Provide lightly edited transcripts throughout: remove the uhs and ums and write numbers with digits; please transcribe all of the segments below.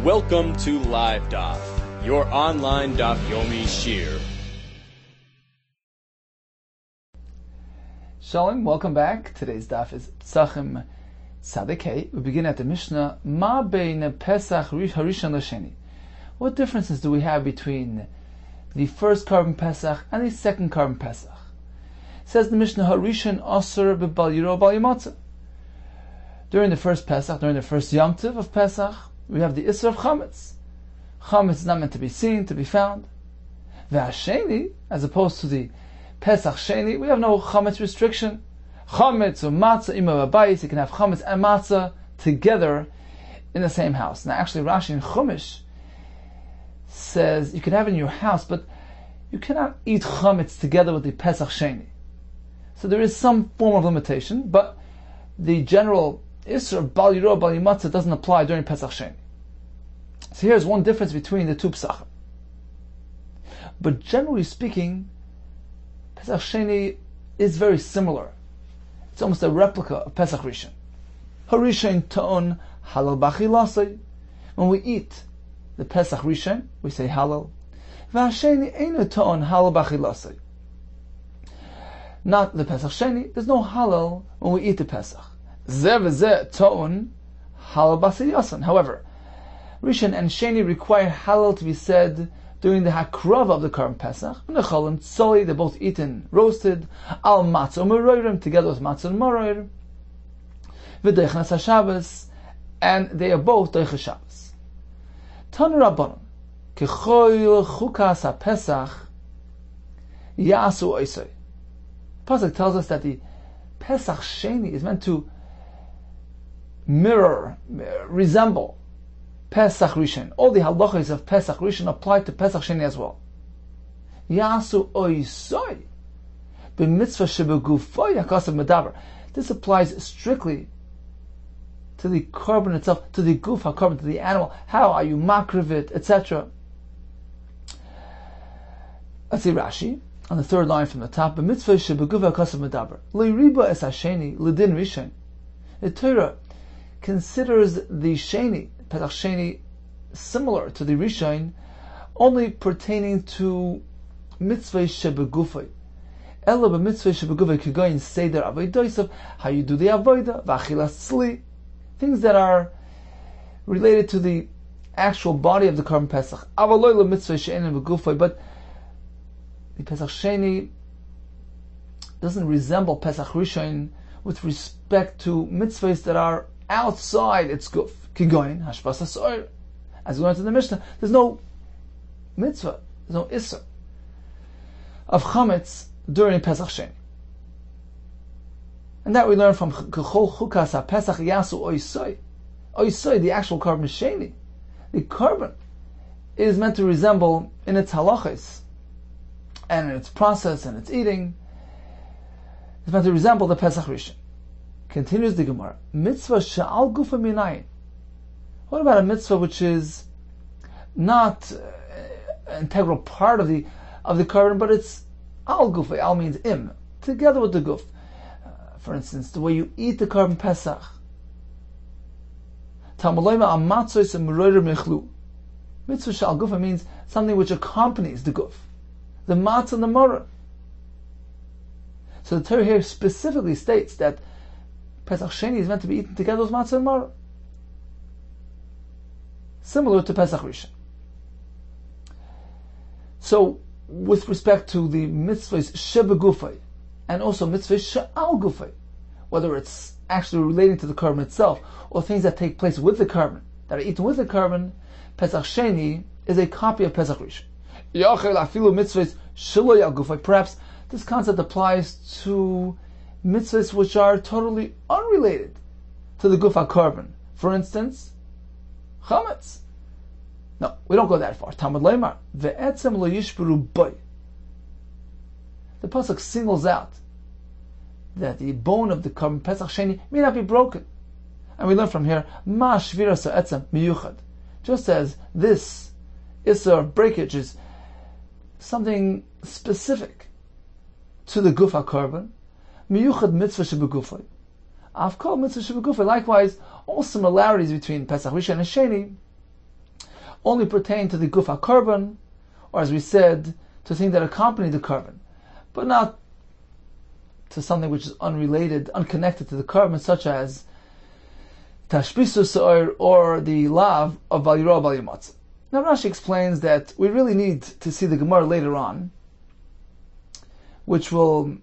Welcome to Live Daf, your online Daf Yomi Shir. Shalom, welcome back. Today's Daf is Pesachim Tzadikei. We begin at the Mishnah. Ma bein Pesach Harishon L'Sheni. What differences do we have between the first Korban Pesach and the second Korban Pesach? Says the Mishnah, Harishon Asur b'Bal Yiro Bal Yamatzah. During the first Pesach, during the first Yom Tov of Pesach, we have the Isser of Chametz. Chametz is not meant to be seen, to be found. Ve'asheni, as opposed to the Pesach Sheni, we have no Chametz restriction. Chametz or Matzah, Ima Babayis, you can have Chametz and Matzah together in the same house. Now actually Rashi in Chumash says you can have it in your house, but you cannot eat Chametz together with the Pesach Sheni. So there is some form of limitation, but the general Isser of Bal Yiro Bal Yamatzah doesn't apply during Pesach Sheni. So here's one difference between the two Pesachim. But generally speaking, Pesach Sheni is very similar. It's almost a replica of Pesach Rishon. Harishon ta'on halal b'achilasei. When we eat the Pesach Rishon, we say halal. V'hasheni eino ta'on halal b'achilasei. Not the Pesach Sheni. There's no halal when we eat the Pesach. Zeh v'zeh ta'on halal b'asiyasan. However, Rishon and Sheni require halal to be said during the hakrava of the Korban Pesach. Nechol and tzoli, they're both eaten roasted. Al matzah u'meroirim, together with matzah and meroir. V'deichnas haShabbos, and they are both deichas Shabbos. Tanu Rabbanon, kechoil chukas haPesach yasu oisei. Pasuk tells us that the Pesach Sheni is meant to resemble Pesach Rishon. All the halachas of Pesach Rishon apply to Pesach Sheni as well. Yasu oisoi b'mitzvah shebegufoi hakasav medaber. This applies strictly to the korban itself, to the guf hakorban, to the animal. How are you makriv it, etc. Let's see Rashi on the third line from the top. B'mitzvah shebeguf hakasav medaber leiriba es hasheni l'din rishon. The Torah considers the Sheni, Pesach Sheni, similar to the Rishon, only pertaining to mitzvah shebegufay. Ela b'mitzvah shebegufay kigoyin seder avodah, how you do the avodah, v'achilas tzli, things that are related to the actual body of the Korban Pesach. Avaloy mitzvah she'ein begufay, but the Pesach Sheni doesn't resemble Pesach Rishon with respect to mitzvahs that are outside its guf. Kigoyin, hashbas hasoir. As we learned in the Mishnah, there's no mitzvah, there's no isser of chametz during Pesach Sheni. And that we learn from Kechol Chukas HaPesach Yasu Oisoi. Oisoi, the actual Korban Sheni. The Korban is meant to resemble in its halachas and in its process and its eating. It's meant to resemble the Pesach Rishon. Continues the Gemara. Mitzvah she'al gufa minayin. What about a mitzvah which is not an integral part of the korban, but it's al gufa? Al means im, together with the guf. For instance, the way you eat the korban pesach. Talmulayma amatzois meroider mechlu. Mitzvah she'al gufa means something which accompanies the guf, the matzah and the maror. So the Torah here specifically states that Pesach Sheni is meant to be eaten together with matzah and maror, similar to Pesach Rishon. So, with respect to the mitzvahs shebegufay and also mitzvahs she'al gufay, whether it's actually relating to the korban itself or things that take place with the korban, that are eaten with the korban, Pesach Sheni is a copy of Pesach Rishon. Yachel afilu mitzvahs shelo yal gufay. Perhaps this concept applies to mitzvahs which are totally unrelated to the guf hakorban. For instance, chametz. No, we don't go that far. Talmud leimar ve'etzem lo yishperu boy. The pasuk singles out that the bone of the korban Pesach Sheni may not be broken, and we learn from here ma shvira sa'etzem miyuchad. Just as this isser breakage is something specific to the guf hakorban, miyuchad mitzvah shebegufay. Avkol mitzvah shebegufay. Likewise, all similarities between Pesach Rishon and Sheni only pertain to the guf ha-korban, or as we said, to things that accompany the korban, but not to something which is unrelated, unconnected to the korban, such as tashbisu sa'ir or the lav of val yirah val yamatz. Now Rashi explains that we really need to see the Gemara later on, which will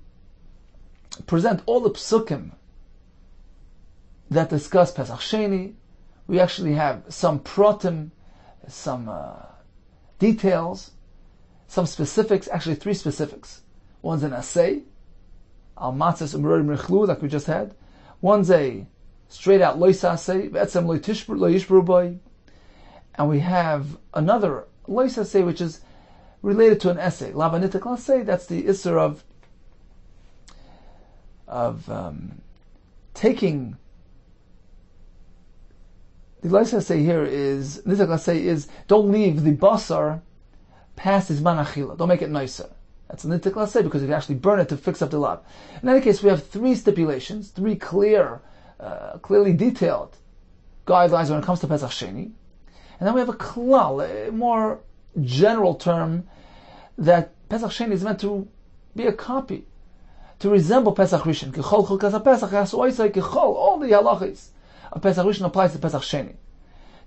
present all the psukim that discuss Pesach Sheni. We actually have some pratim, some details, some specifics, actually 3 specifics. One's an asay, al matzes umrorim rechlu, like we just had. One's a straight out lois asay, ve'etzem lo yishbru boy. And we have another lois asay, which is related to an essay. Lavanitik asay, that's the isser of taking. The lois asay here is, nitik asay is, don't leave the basar past his manachila. Don't make it nicer. That's a nitik asay because if you actually burn it to fix up the lav. In any case, we have 3 stipulations, 3 clearly detailed guidelines when it comes to Pesach Sheni. And then we have a klal, a more general term, that Pesach Sheni is meant to be a copy, to resemble Pesach Rishon. Kechol chukas Pesach yasu kechol, all the halachis of Pesach Rishon applies to Pesach Sheni.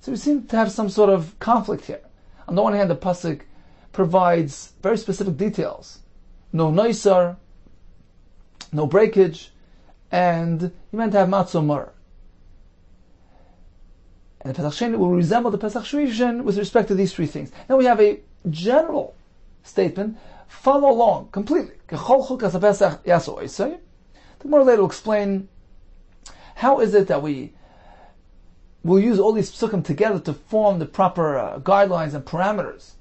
So we seem to have some sort of conflict here. On the one hand, the pasuk provides very specific details. No noisar, no breakage, and you meant to have matzah mur. And the Pesach Sheni will resemble the Pesach Rishon with respect to these 3 things. Now we have a general statement. Follow along completely. The Gemara later will explain how is it that we will use all these psukim together to form the proper guidelines and parameters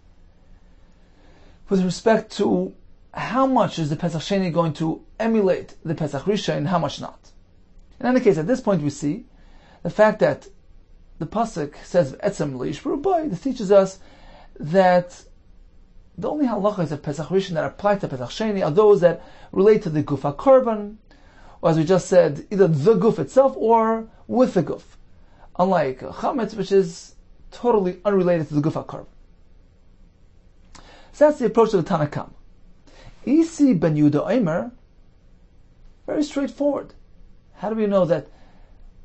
with respect to how much is the Pesach Sheni going to emulate the Pesach Rishon and how much not. In any case, at this point we see the fact that the pasuk says etzem lo yishbru boy. This teaches us that the only halachas of Pesach Rishon that apply to Pesach Sheni are those that relate to the guf ha-korban, or as we just said, either the guf itself or with the guf. Unlike chametz, which is totally unrelated to the guf ha-korban. So that's the approach of the Tanna Kama. Isi ben Yehuda Omer, very straightforward. How do we know that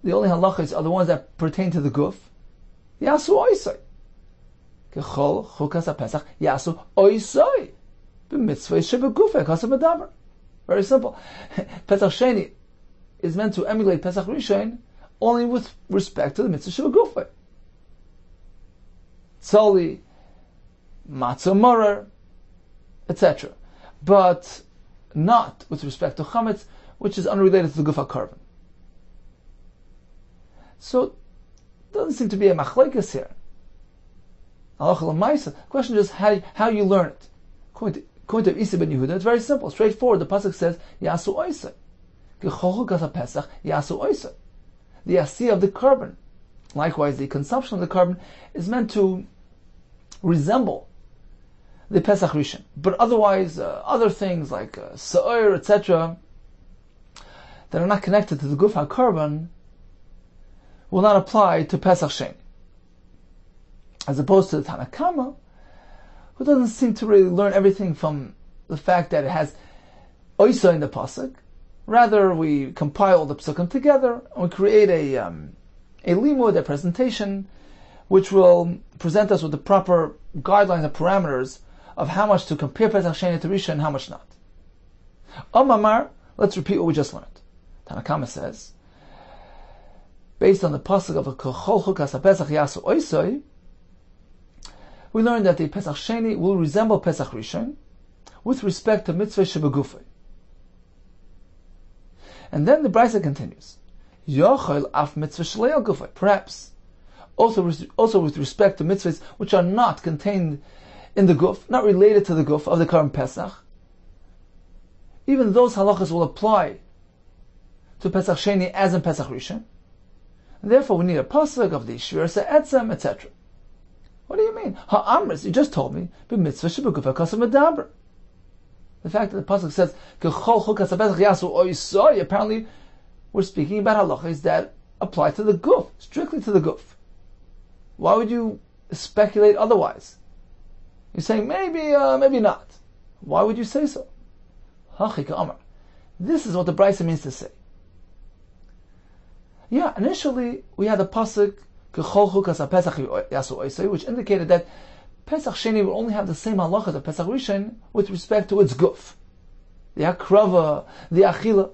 the only halachas are the ones that pertain to the guf? Yasu oisai. Kechol chukas ha-pesach yasu oisai. B'mitzvah shebegufei kasav medaber. Very simple. Pesach Sheni is meant to emulate Pesach Rishon only with respect to the mitzvah shebegufei. Tzoli, matzah morer, etc. But not with respect to chametz, which is unrelated to the guf ha-korban. So, there doesn't seem to be a machlekes here. The question is how you learn it. According to Isa ben Yehuda, it's very simple, straightforward. The pasuk says, Yasu oisei. Gechochu Pesach, Yasu oisei. The asiyah of the korban. Likewise, the consumption of the korban is meant to resemble the Pesach Rishon. But otherwise, other things like sa'ir, etc., that are not connected to the guf ha-korban will not apply to Pesach Sheni. As opposed to the Tanna Kama, who doesn't seem to really learn everything from the fact that it has oisa in the pasuk. Rather, we compile the psukim together and we create a limud, a presentation, which will present us with the proper guidelines and parameters of how much to compare Pesach Sheni to Rishon and how much not. Omamar, let's repeat what we just learned. Tanna Kama says, based on the pasuk of a Kechol chukas ha-pesach yasu oisoi, we learned that the Pesach Sheni will resemble Pesach Rishon with respect to mitzvah shebegufei. And then the Brisa continues, Yochel af mitzvah shlei gufei. Perhaps also with respect to mitzvahs which are not contained in the guf, not related to the guf of the current Pesach. Even those halachas will apply to Pesach Sheni as in Pesach Rishon. And therefore we need a pasuk of the shviras ha'etzem, etc. What do you mean? Ha'amris, you just told me, b'mitzvah shebegufei kasav medaber. The fact that the pasuk says, Kechol chukas ha-pesach yasu oisoi, apparently we're speaking about halachas that apply to the guf, strictly to the guf. Why would you speculate otherwise. You're saying maybe not. Why would you say so? This is what the Brisa means to say. Yeah, initially we had the pasuk which indicated that Pesach Sheni will only have the same halachas of Pesach Rishon with respect to its guf, the akrava, the achila.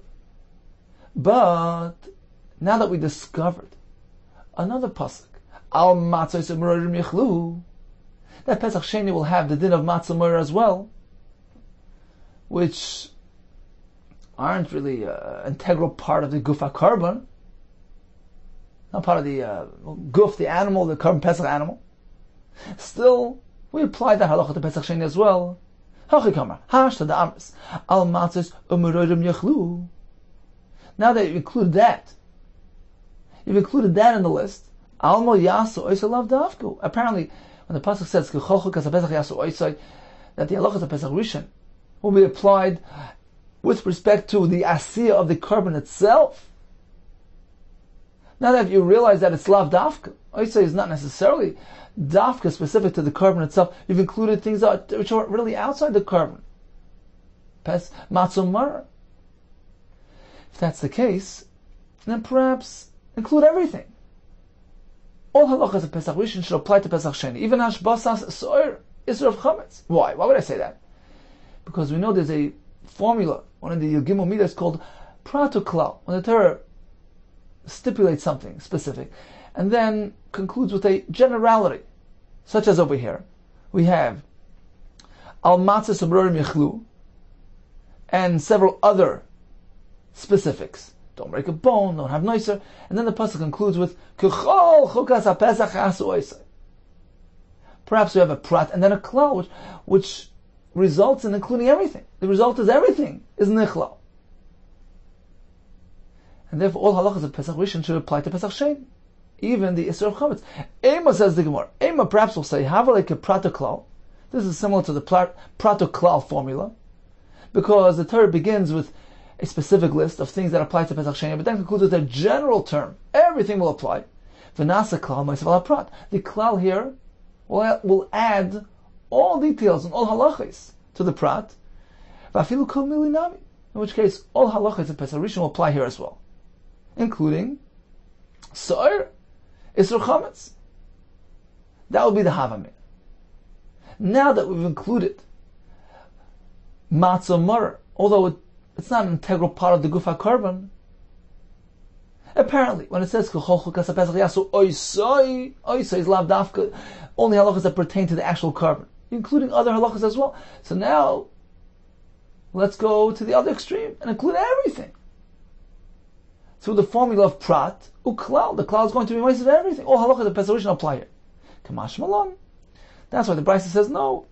But now that we discovered another pasuk, al matzos u'merorim yichlu, that Pesach Sheni will have the din of matzah morer as well, which aren't really an integral part of the guf HaKarban, not part of the guf, the animal, the Karban Pesach animal. Still, we apply that halacha to Pesach Sheni as well. Now that you've included that in the list, apparently, when the pasuk says that the halachas of Pesach Rishon will be applied with respect to the asiyah of the Karban itself, now that you realize that it's lav dafka, oisay is not necessarily dafka specific to the Karban itself, you've included things which are really outside the Karban. Matzah maror. If that's the case, then perhaps include everything. All halachas of Pesach Rishon should apply to Pesach Sheni, even hashbasas so'er, isur of chametz. Why? Why would I say that? Because we know there's a formula, one of the Gimel Midas called pratoklal, when the Torah stipulates something specific, and then concludes with a generality, such as over here. We have al matzah u'merorim yichlu, and several other specifics. Don't break a bone, don't have noiser, and then the pasuk concludes with K'chol chukas haPesach asu oisai. Perhaps we have a prat and then a klal, which results in including everything. The result is everything is nichlal. And therefore all halachas of Pesach Rishon should apply to Pesach Sheni, even the Isur of Chametz. Ema, says the Gemara, Ema perhaps will say, Havalek a pratoklal. This is similar to the pratoklal formula, because the Torah begins with a specific list of things that apply to Pesach Sheni, but then concludes with a general term. Everything will apply. V'nasa klal ma'asav al prat. The klal here will add all details and all halachas to the prat. V'afilu kol mili nami. In which case, all halachas of Pesach Rishon will apply here as well, including so'er, isur chametz. That will be the havamir. Now that we've included matzah morer, although it's not an integral part of the guf HaKarban, apparently, when it says K'chol chukas haPesach yasu oisai is lav dafka, only halachas that pertain to the actual Karban, including other halachas as well. So now, let's go to the other extreme and include everything. Through the formula of prat, uklal, the klal is going to be moist of everything. All halachas of Pesach Rishon apply here. Kamash malam. That's why the Brisa says no.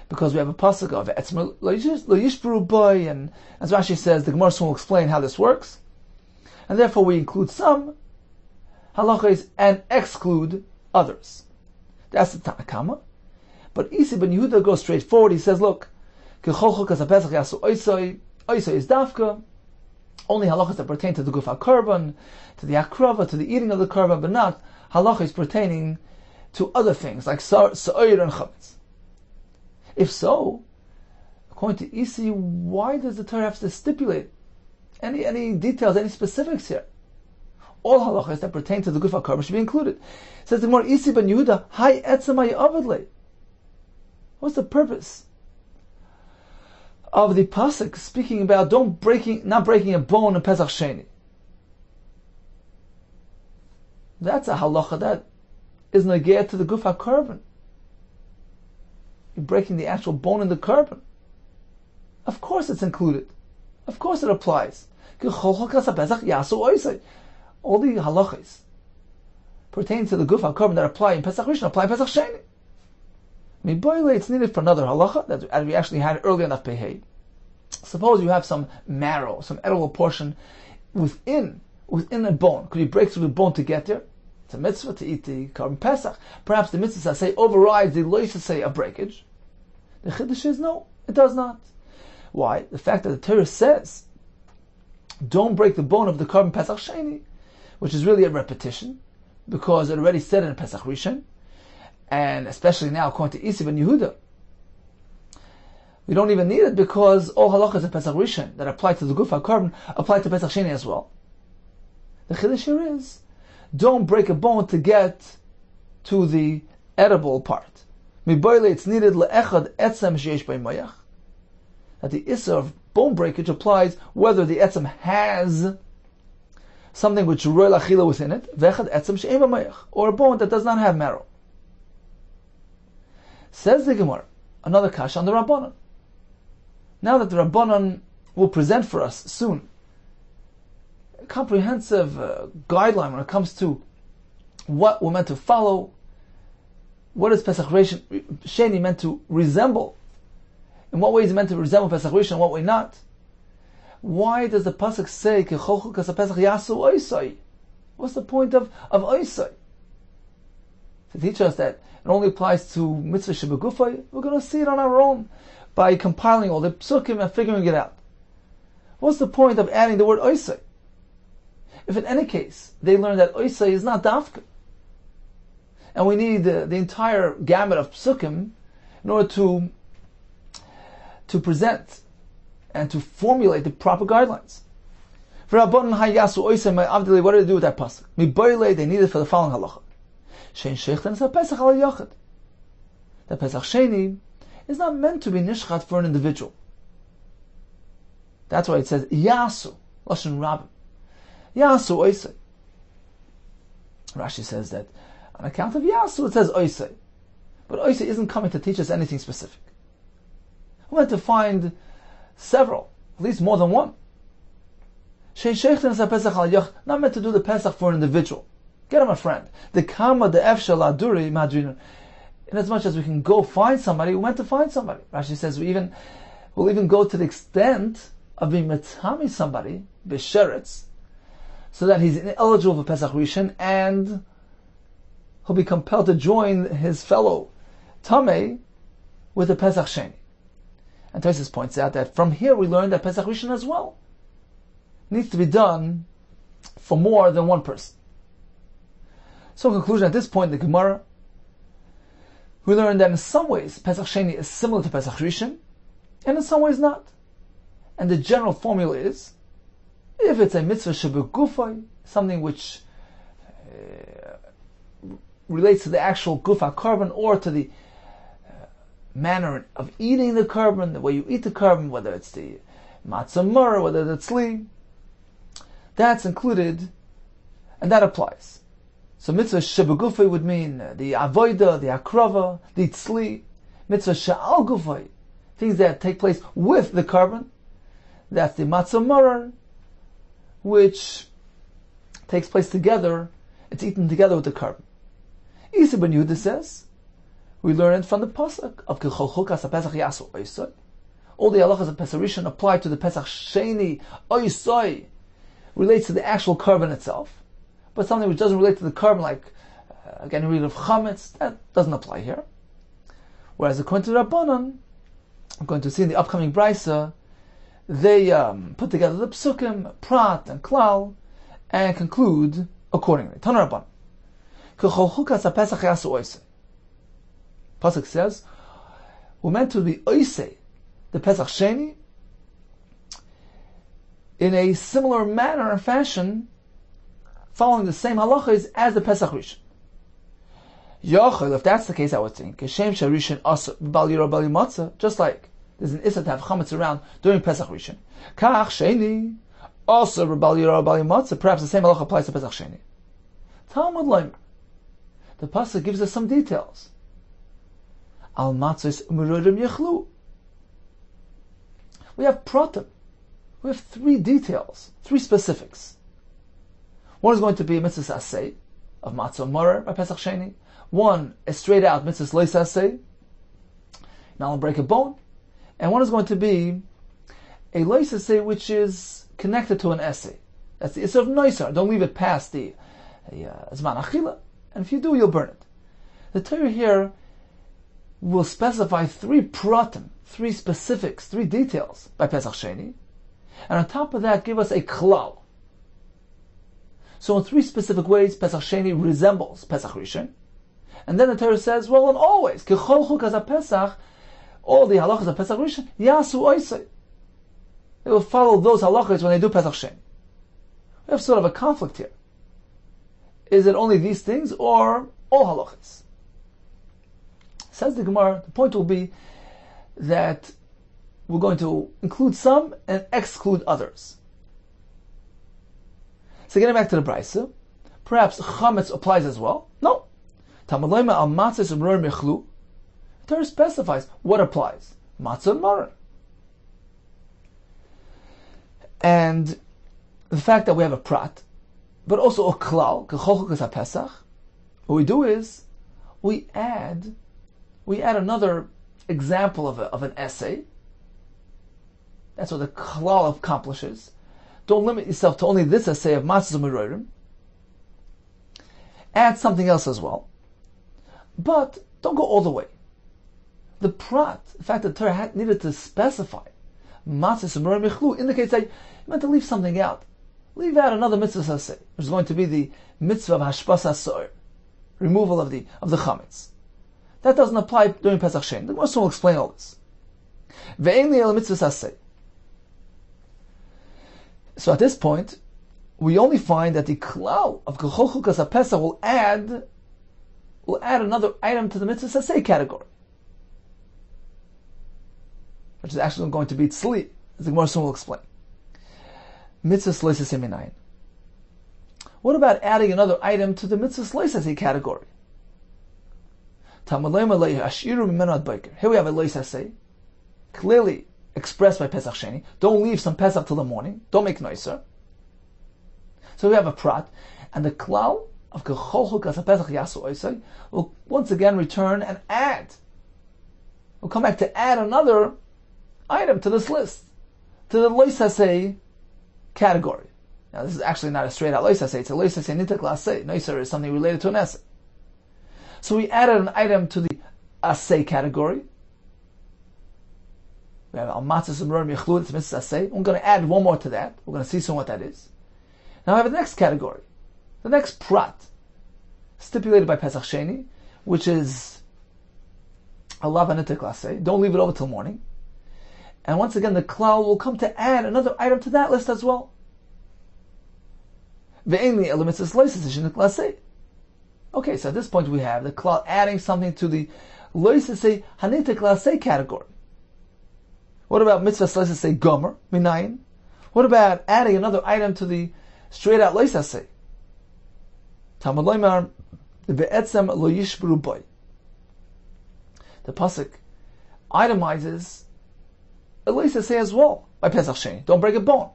Because we have a pasuk of etzma lo yishbru boy, and as Rashi says, the Gemara soon will explain how this works. And therefore we include some halachas and exclude others. That's the Tanakama. But Isi ben Yehuda goes straight forward. He says, look, K'chol chukas haPesach yasu oisai is dafka, only halachas that pertain to the guf HaKarban, to the akrava, to the eating of the karban, but not halachas pertaining to other things like sa'ir and chametz. If so, according to Isi, why does the Torah have to stipulate any details, any specifics here? All halachas that pertain to the guf HaKarban should be included. It says the more Isi ben Yehuda, Hai etzem ha'yavedle. What's the purpose of the pasuk speaking about not breaking a bone in Pesach Sheni? That's a halacha that is negayah to the guf HaKarban. You're breaking the actual bone in the karban. Of course it's included. Of course it applies. All the halachas pertaining to the guf HaKarban that apply in Pesach Rishon apply in Pesach Sheni. It's needed for another halacha that we actually had earlier in Daf Pehei. Suppose you have some marrow, some edible portion within a bone. Could you break through the bone to get there? It's a mitzvah to eat the Karban Pesach. Perhaps the mitzvah say overrides the lo say of breakage. The chiddush is no, it does not. Why? The fact that the Torah says, don't break the bone of the Karban Pesach Sheni, which is really a repetition, because it already said in Pesach Rishon, And especially now, according to Isi ben Yehuda, we don't even need it because all halachas of Pesach Rishon that apply to the Gufa carbon apply to Pesach Sheni as well. The chiddush here is, don't break a bone to get to the edible part. Miboyle, it's needed le'echad etzem sheyesh bei mayach. That the issa of bone breakage applies whether the etzem has something which roy lachila within it, ve'echad etzem she'ein b'mayach, or a bone that does not have marrow. Says the Gemara, another kasha on the Rabbanon. Now that the Rabbanon will present for us soon a comprehensive guideline when it comes to what we're meant to follow, what is Pesach Sheni meant to resemble, in what way is it meant to resemble Pesach Rishon, in what way not. Why does the pasuk say Kecholchu kas Pesach yasu oisai? What's the point of oisai? To teach us that it only applies to mitzvah shebegufay. We're going to see it on our own by compiling all the psukim and figuring it out. What's the point of adding the word oisai? If in any case they learn that oisai is not dafka, and we need the entire gamut of psukim in order to present and to formulate the proper guidelines. For Rabbanon hayasu oisai my avdili, what do they do with that pasuk? Miboyle, they need it for the following halacha. Shein shechten is a Pesach al yachid. The Pesach Sheni is not meant to be nishchat for an individual. That's why it says yasu lashon rabim. Yasu oisei. Rashi says that on account of yasu it says oisei, but oisei isn't coming to teach us anything specific. We had to find several, at least more than one. Shein shechten is a Pesach al yachid, not meant to do the Pesach for an individual. Get him a friend. The kama the efshel aduri madrina. In as much as we can go find somebody, we went to find somebody. Rashi says we'll even go to the extent of being metami somebody b'sheretz, so that he's ineligible for Pesach Rishon and he'll be compelled to join his fellow tamei with the Pesach Sheni. And Tosfos points out that from here we learn that Pesach Rishon as well needs to be done for more than one person. So in conclusion, at this point in the Gemara, we learn that in some ways Pesach Sheni is similar to Pesach Rishon, and in some ways not. And the general formula is, if it's a mitzvah shebegufay, something which relates to the actual gufa carbon or to the manner of eating the carbon, the way you eat the carbon, whether it's the matzah mur, whether it's tzli, that's included, and that applies. So mitzvah shebegufay would mean the avoida, the akrava, the tzli. Mitzvah she'al gufay, things that take place with the carbon. That's the matzah marar, which takes place together. It's eaten together with the carbon. Isi ben Yehuda says, we learn it from the pasuk of Kecholchu kas Pesach yasu oisai. All the halachas of Pesach Rishon apply to the Pesach Sheni oisai, relates to the actual carbon itself. But something which doesn't relate to the carbon, like getting rid of chametz, that doesn't apply here. Whereas according to Rabbanon, I'm going to see in the upcoming brisa, they put together the psukim, prat and klal, and conclude accordingly. Tana Rabbanon, Kecholchu kas Pesach yasu oisei. Pasuk says, we're meant to be oisei, the Pesach Sheni, in a similar manner and fashion, following the same halachas as the Pesach Rishon. Yochel, if that's the case, I would think, Keshem Sharishan Asa Bal Yira Bal Yimatzah, just like there's an issa to have chametz around during Pesach Rishon. Kach Sheni Asa Bal Yira Bal Yimatzah, perhaps the same halacha applies to Pesach Sheni. Talmud Leimer, the pasuk gives us some details. Al Matzos Umerodim Yechlu. We have pratim. We have 3 details, 3 specifics. One is going to be a mitzvah asay of matzah morer by Pesach Sheni. One is straight out mitzvah lois asay, now I'll break a bone. And one is going to be a lois asay which is connected to an essay. That's the issue of noisar. Don't leave it past the zman achila, and if you do, you'll burn it. The Torah here will specify 3 pratim, 3 specifics, 3 details by Pesach Sheni, and on top of that give us a klal. So in 3 specific ways, Pesach Sheni resembles Pesach Rishon. And then the Torah says, well, and always, kechol chukas HaPesach, all the halachas of Pesach Rishon, yasu oisei. They will follow those halachas when they do Pesach Sheni. We have sort of a conflict here. Is it only these things or all halachas? Says the Gemara, the point will be that we're going to include some and exclude others. So getting back to the Brisa, perhaps chametz applies as well. No. Talmud Lema al matzos umror mechlu. The Torah specifies what applies. Matzah and maror. And the fact that we have a prat, but also a klal, kechol chukas HaPesach, what we do is we add another example of an essay. That's what the klal accomplishes. Don't limit yourself to only this essay of matzos u'merorim. Add something else as well. But don't go all the way. The prat, the fact that the Torah needed to specify matzos u'merorim michlu, indicates that you meant to leave something out. Leave out another mitzvah essay, which is going to be the mitzvah of hashpas hasoir, removal of the chametz. That doesn't apply during Pesach Sheni. The Gemara will explain all this. Ve'ein li el mitzvah aseh. So at this point, we only find that the klal of kechol chukas HaPesach will add another item to the mitzvah aseh category, which is actually going to be tzli, as the Gemara will explain. Mitzvah loisaseh minayin. What about adding another item to the mitzvah loisaseh category? Here we have a loisaseh, clearly expressed by Pesach Sheni. Don't leave some Pesach till the morning. Don't make noiser. So we have a prat, and the klal of kechol chukas HaPesach yasu oisei will once again return and add. We'll come back to add another item to this list, to the loisaseh category. Now this is actually not a straight out loisaseh, it's a loisaseh nitek laseh. Noiser is something related to an essay. So we added an item to the aseh category. We have al matzos u'merorim michlu, it's mitzvah aseh. We're going to add one more to that. We're going to see soon what that is. Now we have the next category, the next prat, stipulated by Pesach Sheni, which is alav hanitek laseh. Don't leave it over till morning. And once again, the klal will come to add another item to that list as well. Ve'ein li el mitzvah loisaseh shenik laseh. Okay, so at this point we have the klal adding something to the loisaseh hanitek laseh category. What about mitzvah loisaseh gomer minayin? What about adding another item to the straight out loisaseh? Talmud Leimar ve'etzem lo yishbru boy. The pasuk itemizes a loisaseh as well by Pesach Sheni. Don't break a bone.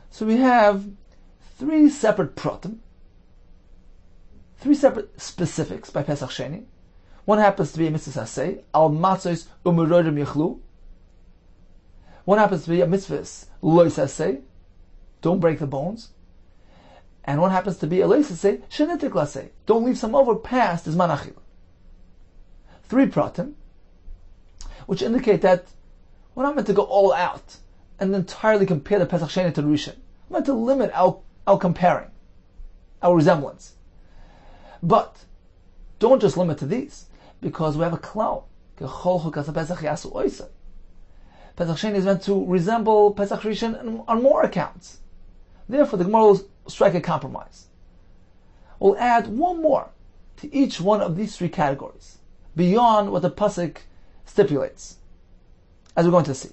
So we have three separate pratim, three separate specifics by Pesach Sheni. One happens to be a mitzvah aseh, al matzos u'merorim yichlu. One happens to be a mitzvah lois aseh, don't break the bones. And one happens to be a lois aseh, shenitik laseh, don't leave some over past zman achila. Three pratim, which indicate that we're not meant to go all out and entirely compare the Pesach Sheni to the Rishon. We're meant to limit our comparing, our resemblance. But don't just limit to these, because we have a klal. Kechol chukas HaPesach yasu oisei. Pesach Sheni is meant to resemble Pesach Rishon on more accounts. Therefore, the Gemara will strike a compromise. We'll add one more to each one of these three categories, beyond what the pasuk stipulates, as we're going to see.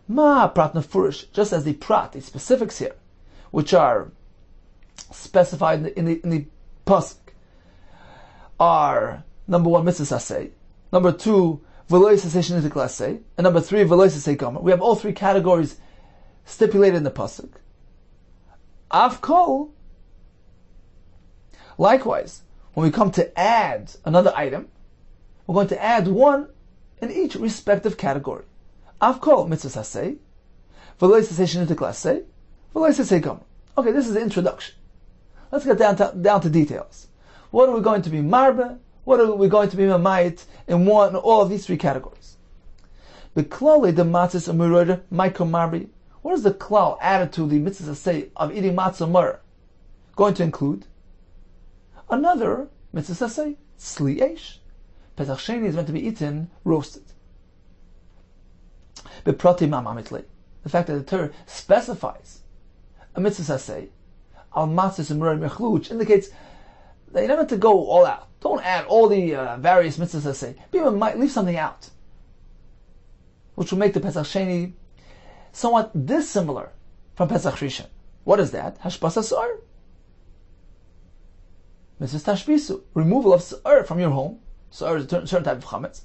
Ma prat nefurish, just as the prat, the specifics here, which are specified in the pasuk, are number one mitzvah aseh, number two v'lo yisaseh shenitik laseh, and number three v'lo yisaseh gomer. We have all three categories stipulated in the pasuk. Av kol. Likewise, when we come to add another item, we're going to add one in each respective category. Av kol mitzvah aseh, v'lo yisaseh shenitik laseh, v'lo yisaseh gomer. Okay, this is the introduction. Let's get down to details. What are we going to be marbe? What are we going to be mamayit in all of these three categories? The klal the matzos u'merorim micro marbe. What is the klal added to the mitzvah aseh of eating matzah mur going to include? Another Mitzvah say, Tzli Eish. Pesach Sheni is meant to be eaten roasted. Beprati Ma'amitle. The fact that the Torah specifies a mitzvah say, al matzos and mechlu, which indicates that you're not meant to go all out. Don't add all the various mitzvahs say. People might leave something out, which will make the Pesach Sheni somewhat dissimilar from Pesach Rishon. What is that? Hashbasa Sa'ar. Mitzvah Tashbisu. Removal of Sa'ar from your home. Sa'ar is a certain type of chametz.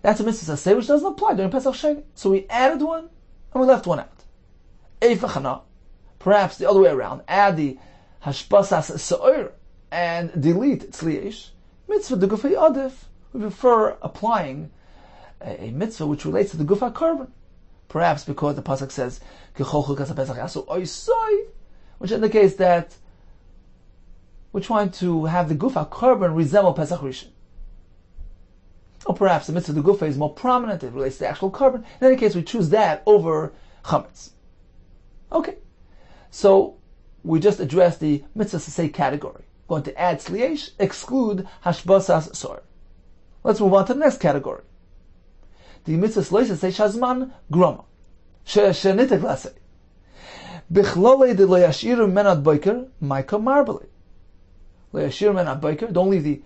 That's a mitzvah say which doesn't apply during Pesach Sheni. So we added one and we left one out. Eifachana. Perhaps the other way around. Add the Hashbasas Sa'ar and delete Tzli Eish. Mitzvah de Gufay Adif. We prefer applying a mitzvah which relates to the Gufa Korban. Perhaps because the pasuk says which indicates that we're trying to have the Gufa Korban resemble Pesach Rishon. Or perhaps the mitzvah of the Gufa is more prominent, it relates to the actual Korban. In any case, we choose that over Chametz. Okay. So, we just addressed the mitzvah say category. Going to add Tzli Eish, exclude Hashbasas Sor. Let's move on to the next category. The mitzvah loisa say shazman groma shenitek lasei bichlole de loyashiru menad boiker maika marbele loyashiru menad boiker. Don't leave the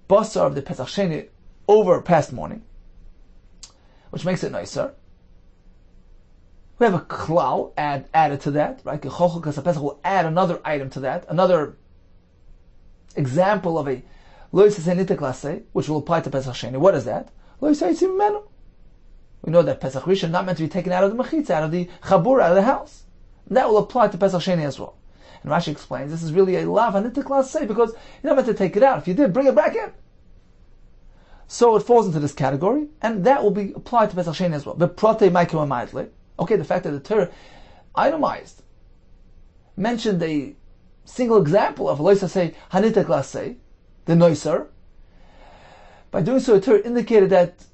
basar of the Pesach Sheni over past morning, which makes it nicer. We have a klal added to that, right? Kecholchol kasapesach will add another item to that, another example of a loisa shenitek lasei, which will apply to Pesach Sheni. What is that? Loisa yitzim menu. We know that Pesach Rishon is not meant to be taken out of the mechitza, out of the chabur, out of the house. And that will apply to Pesach Sheni as well. And Rashi explains this is really a lav hanitik lasei because you're not meant to take it out. If you did, bring it back in. So it falls into this category, and that will be applied to Pesach Sheni as well. Okay, the fact that the Torah itemized, mentioned a single example of loisa say hanitik lasei, the noiser. By doing so, the Torah indicated that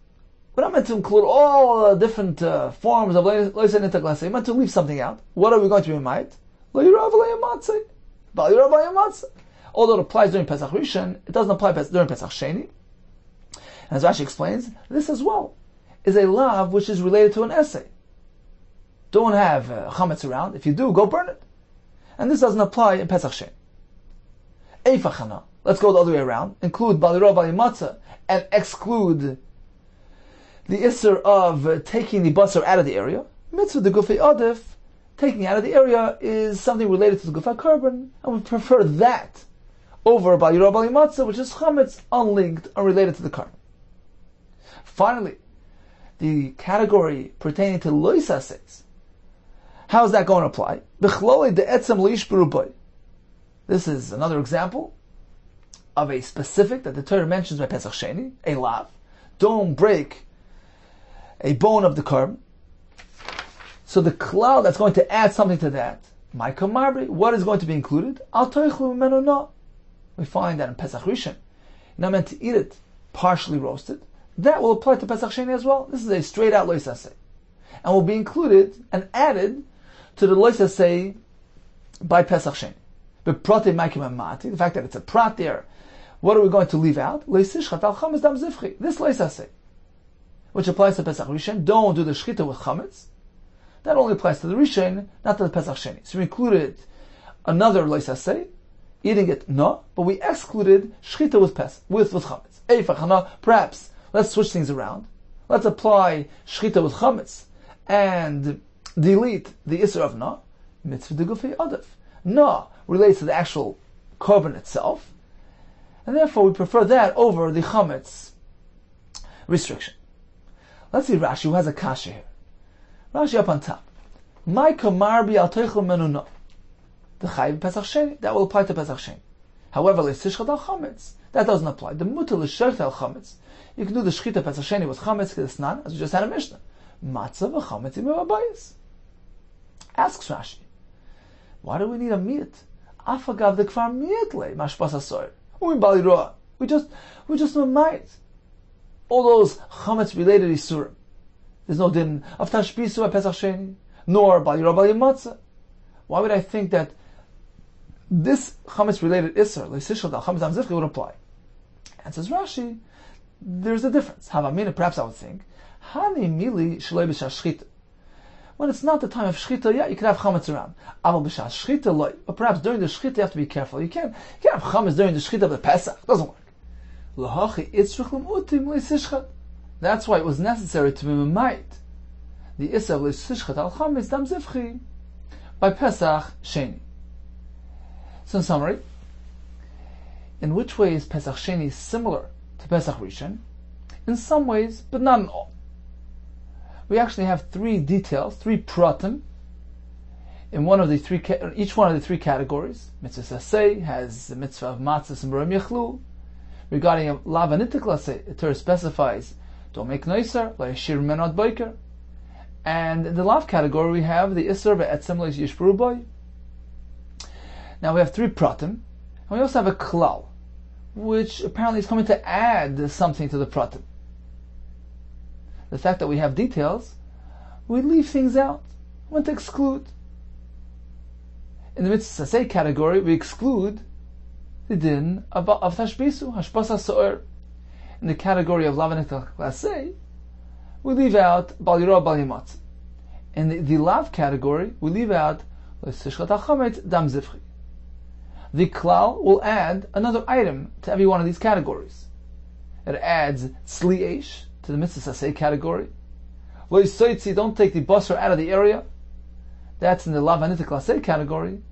we're not meant to include all the different forms of loisa hanitik lasei. We're meant to leave something out. What are we going to be made? Lo yirav le'yamatzei. Bal yirav le'yamatzei. Although it applies during Pesach Rishon, it doesn't apply during Pesach Sheni. And as Rashi explains, this as well is a lav which is related to an essay. Don't have chametz around. If you do, go burn it. And this doesn't apply in Pesach Sheni. Eifachana. Let's go the other way around. Include baliro balimatzah and exclude the isser of taking the basar out of the area. Mitzvah de gufei adif, taking out of the area is something related to the gufa korban, and we prefer that over baliro balimatzah, which is chametz, unlinked, unrelated to the korban. Finally, the category pertaining to loisa says, how is that going to apply? This is another example of a specific that the Torah mentions by Pesach Sheni, a lav. Don't break a bone of the korban. So the klal that's going to add something to that, Maika Marbri, what is going to be included? Al toichlu mimenu no. We find that in Pesach Rishon, you're not meant to eat it partially roasted. That will apply to Pesach Sheni as well. This is a straight out loisa say, and will be included and added to the loisa say by Pesach Sheni. But prate maikim amati, the fact that it's a prat there, what are we going to leave out? This loisa say, which applies to Pesach Rishon. Don't do the shchita with chametz. That only applies to the Rishon, not to the Pesach Sheni. So we included another loisa say, eating it no, but we excluded shchita with chametz. Eifachana, perhaps let's switch things around. Let's apply shchita with chametz and delete the isser of na. Mitzvah de gufei adif. Na relates to the actual korban itself, and therefore we prefer that over the chametz restriction. Let's see Rashi, who has a kasha here. Rashi up on top. My kamarbi al teichel menu na. The chayiv Pesach Sheni, that will apply to Pesach Sheni. However, le'sishchat al chametz, that doesn't apply. The mutal l'shert al chametz. You can do the shchita Pesach Sheni with chametz k'desnan, as we just had a Mishnah. Matzah v'chametz imei abayis. Asks Rashi, why do we need a meat? Afagav the kfar meat le mashpas asoir. We just might. All those chametz related isurim. There's no din of tashbisu at Pesach Sheni, nor baliro bali matzah. Why would I think that this chametz related isser, leisishchad al chametz dam zivchi, would apply. And says Rashi, there's a difference. Havamina, perhaps I would think, hani mili shloi b'shas shchita. When it's not the time of shchita, yeah, you can have chametz around. Aval b'shas shchita loy. But perhaps during the shchita you have to be careful. You can't have chametz during the shchita of the Pesach. It doesn't work. L'hachi itzrich l'mutim leisishchad. That's why it was necessary to be memayit the issa of leisishchad al chametz dam zivchi by Pesach Sheni. So in summary, in which way is Pesach Sheni similar to Pesach Rishon? In some ways, but not in all. We actually have three details, three pratim, in each one of the three categories. Mitzvah Saseh has the mitzvah of matzahs and barim yechlu. Regarding a lav anitik laseh, the Torah specifies, don't make noiser, la yashir menot boiker. And in the lav category, we have the isser ve'etzem lo yishburu boy. Now we have three pratim, and we also have a klal, which apparently is coming to add something to the pratim. The fact that we have details, we leave things out. We want to exclude. In the mitzvah saseh category, we exclude the din of tashbisu, hashpasa so'er. In the category of lav laseh, we leave out bal yirah bal yamatz. In the lav category, we leave out l'sishchat hachametz dam zivchi. The klal will add another item to every one of these categories. It adds tzli eish to the mitzvah saseh category. Lo yisoitzi, don't take the basar out of the area. That's in the lav anitik laseh category.